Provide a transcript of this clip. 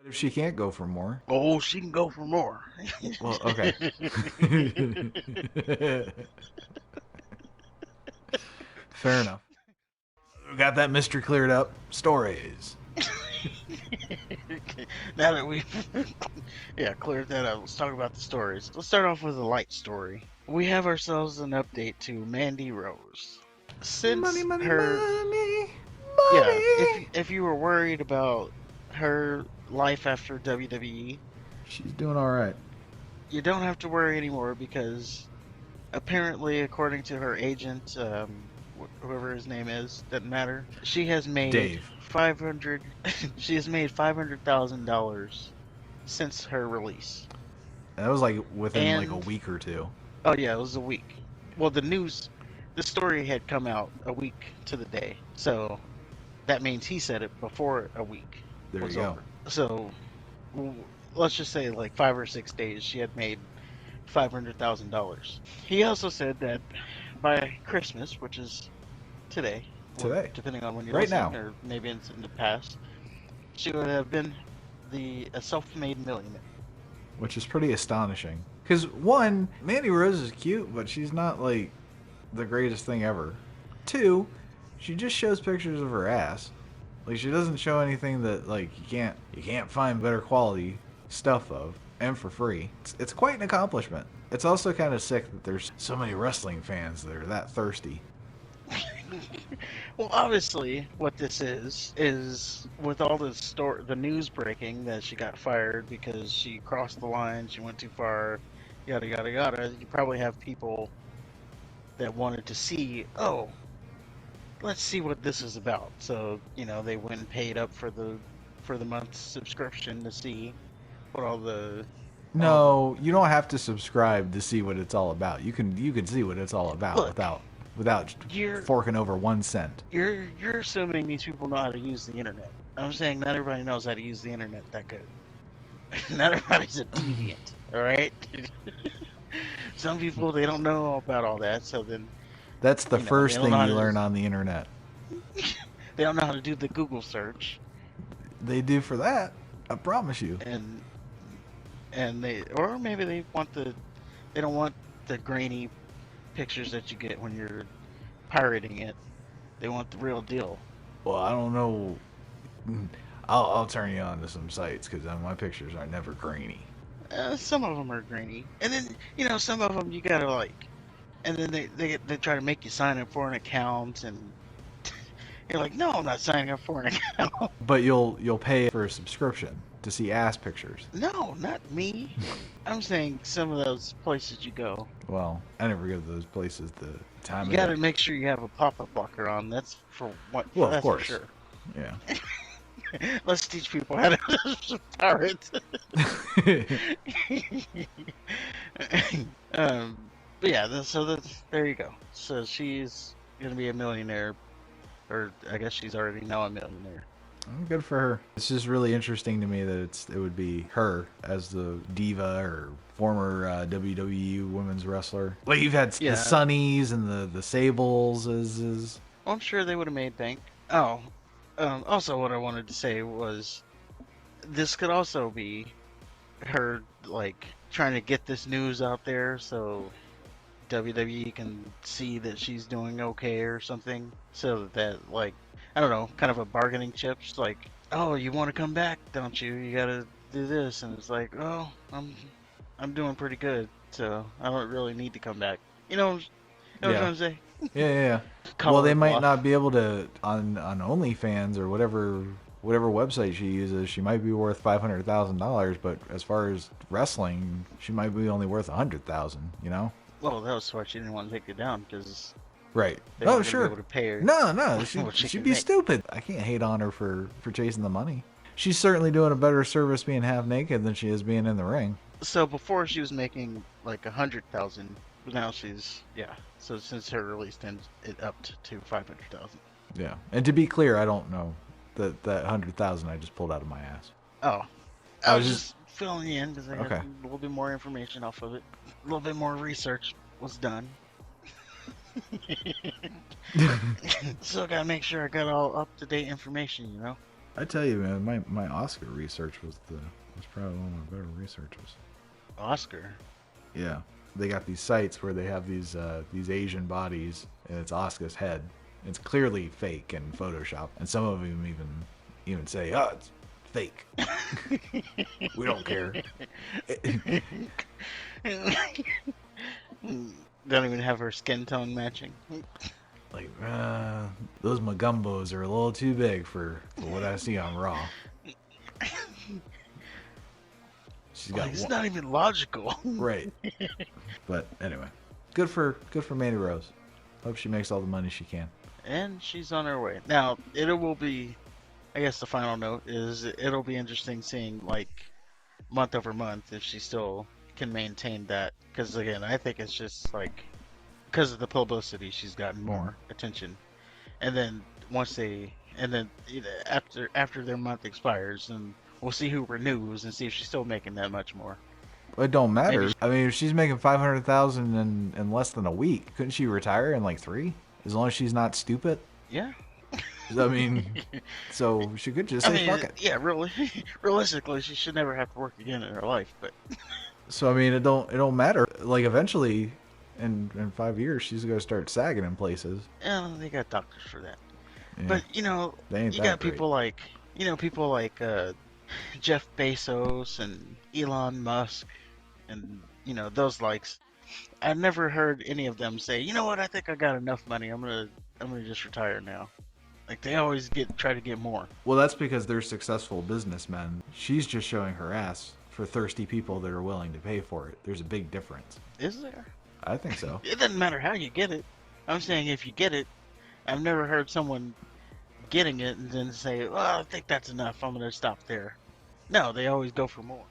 But if she can't go for more, Oh, she can go for more. well, okay. Fair enough. We got that mystery cleared up. Stories. Okay, now that we've yeah cleared that up, let's talk about the stories. Let's start off with a light story. We have ourselves an update to Mandy Rose. Money, Since money, her money, yeah, money. if you were worried about her life after WWE, She's doing all right. you don't have to worry anymore because apparently, according to her agent, whoever his name is, doesn't matter. She has made Dave. 500. She has made $500,000 since her release. That was like within like a And week or two. oh yeah, it was a week. Well, the story had come out a week to the day, so that means he said it before a week There you was go. over. So let's just say like 5 or 6 days, she had made $500,000. He also said that by Christmas, which is today, Today. depending on when you're Right listening, now. or maybe it's in the past, she would have been a self-made millionaire. Which is pretty astonishing. Because, one, Mandy Rose is cute, but she's not like the greatest thing ever. Two, she just shows pictures of her ass. Like she doesn't show anything that like you can't find better quality stuff of and for free. It's quite an accomplishment. It's also kind of sick that there's so many wrestling fans that are that thirsty. Well, obviously, what this is with all the news breaking that she got fired because she crossed the line, she went too far, yada yada yada. You probably have people that wanted to see, oh, let's see what this is about. So, they went and paid up for the month's subscription to see what all the No, you don't have to subscribe to see what it's all about. You can see what it's all about look, without you're forking over 1 cent. you're assuming these people know how to use the internet. I'm saying not everybody knows how to use the internet that good. Not everybody's a deviant, all right? Some people they don't know about all that, so then That's the they first don't know thing how you to learn on the internet. they don't know how to do the Google search, They do for that. I promise you. and or maybe they don't want the grainy pictures that you get when you're pirating it. They want the real deal. Well, I don't know. I'll turn you on to some sites because my pictures are never grainy. Some of them are grainy, and then some of them you gotta like, and then they try to make you sign up for an account, and you're like, no, I'm not signing up for an account. But you'll pay for a subscription to see ass pictures. No, not me. I'm saying some of those places you go, Well, I never go to those places the time you of day. gotta make sure you have a pop-up blocker on. That's for what Well, of that's for course. sure. Yeah. Let's teach people how to pirate. But yeah, there you go. So she's gonna be a millionaire, or I guess she's already now a millionaire. Good for her. It's just really interesting to me that it would be her as the diva or former WWE women's wrestler. Like you've had the Yeah, Sunnies and the Sables as well, I'm sure they would have made bank. Oh, also, what I wanted to say was this could also be her like trying to get this news out there so WWE can see that she's doing okay or something, so that like I don't know, kind of a bargaining chips. Like, oh, you want to come back, don't you? You gotta do this, and it's like, oh, I'm doing pretty good, so I don't really need to come back. Know what I'm yeah. trying to say? Yeah. Well, they Color might not bluff. be able to on OnlyFans or whatever website she uses. She might be worth $500,000, but as far as wrestling, she might be only worth 100,000. You know? Well, that was why she didn't want to take it down because Right. they Oh, weren't going to be sure. able to pay her No, what she she'd could be make. stupid. I can't hate on her for chasing the money. She's certainly doing a better service being half naked than she is being in the ring. So before she was making like 100,000, but now she's yeah. So since her release, then it upped to 500,000. Yeah. And to be clear, I don't know that 100,000 I just pulled out of my ass. Oh, I I was was just just filling you in because I had okay. a little bit more information off of it. A little bit more research was done. Still gotta make sure I got all up to date information, I tell you, man, my Oscar research was probably one of my better researches. Oscar. Yeah, they got these sites where they have these Asian bodies, and it's Oscar's head. It's clearly fake and Photoshop, and some of them even say, "Oh, it's fake. We don't care." Don't even have her skin tone matching. Like, those Magumbos are a little too big for what I see on Raw. She's got Like, it's one, not even logical. right. But anyway, good for Mandy Rose. Hope she makes all the money she can. And she's on her way. Now, it will be, I guess the final note is it'll be interesting seeing, like, month over month if she still can maintain that. Because, again, I think it's just, like, because of the publicity, she's gotten more attention. And then after their month expires, and we'll see who renews and see if she's still making that much more. It don't Maybe, matter. I mean, if she's making 500,000 in less than a week, couldn't she retire in like 3? As long as she's not stupid. yeah. I mean, so she could just I say mean, fuck it. yeah, really, realistically, she should never have to work again in her life. But So I mean, it don't matter. Like eventually, in 5 years, she's gonna start sagging in places. they got doctors for that. Yeah, But they ain't you that got great. people like Jeff Bezos and Elon Musk, and those likes. I never heard any of them say, you know what, I think I got enough money. I'm gonna just retire now. Like they always try to get more. Well, that's because they're successful businessmen. She's just showing her ass for thirsty people that are willing to pay for it. There's a big difference. Is there? I think so. It doesn't matter how you get it. I'm saying if you get it, I've never heard someone getting it and then say, well, I think that's enough. I'm gonna stop there. No, they always go for more.